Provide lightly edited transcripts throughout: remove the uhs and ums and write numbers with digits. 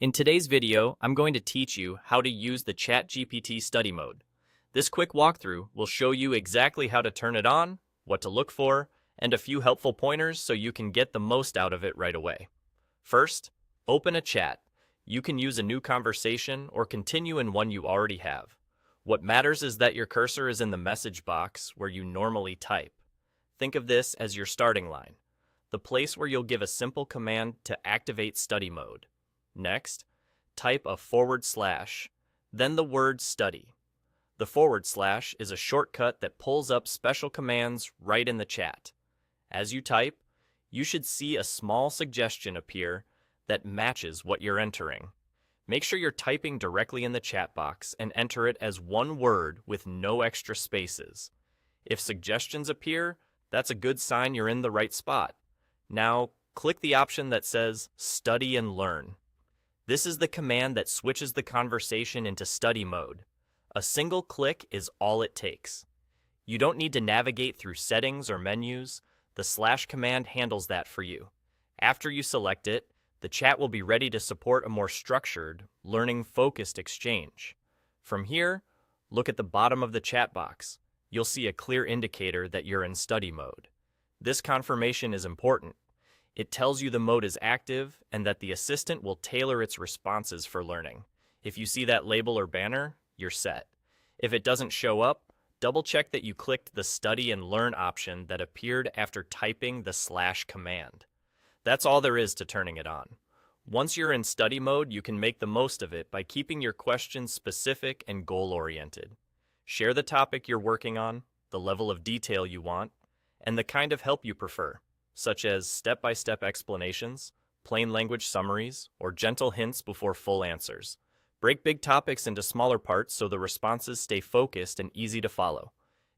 In today's video, I'm going to teach you how to use the ChatGPT Study Mode. This quick walkthrough will show you exactly how to turn it on, what to look for, and a few helpful pointers so you can get the most out of it right away. First, open a chat. You can use a new conversation or continue in one you already have. What matters is that your cursor is in the message box where you normally type. Think of this as your starting line, the place where you'll give a simple command to activate study mode. Next, type a /, then the word study. The / is a shortcut that pulls up special commands right in the chat. As you type, you should see a small suggestion appear that matches what you're entering. Make sure you're typing directly in the chat box and enter it as one word with no extra spaces. If suggestions appear, that's a good sign you're in the right spot. Now, click the option that says Study and Learn. This is the command that switches the conversation into study mode. A single click is all it takes. You don't need to navigate through settings or menus. The / command handles that for you. After you select it, the chat will be ready to support a more structured, learning-focused exchange. From here, look at the bottom of the chat box. You'll see a clear indicator that you're in study mode. This confirmation is important. It tells you the mode is active and that the assistant will tailor its responses for learning. If you see that label or banner, you're set. If it doesn't show up, double-check that you clicked the Study and Learn option that appeared after typing the / command. That's all there is to turning it on. Once you're in study mode, you can make the most of it by keeping your questions specific and goal-oriented. Share the topic you're working on, the level of detail you want, and the kind of help you prefer, such as step-by-step explanations, plain language summaries, or gentle hints before full answers. Break big topics into smaller parts so the responses stay focused and easy to follow.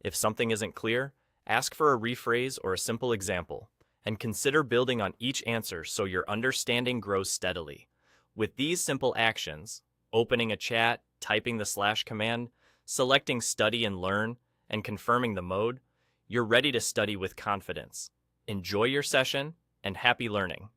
If something isn't clear, ask for a rephrase or a simple example, and consider building on each answer so your understanding grows steadily. With these simple actions, opening a chat, typing the / command, selecting Study and Learn, and confirming the mode, you're ready to study with confidence. Enjoy your session, and happy learning!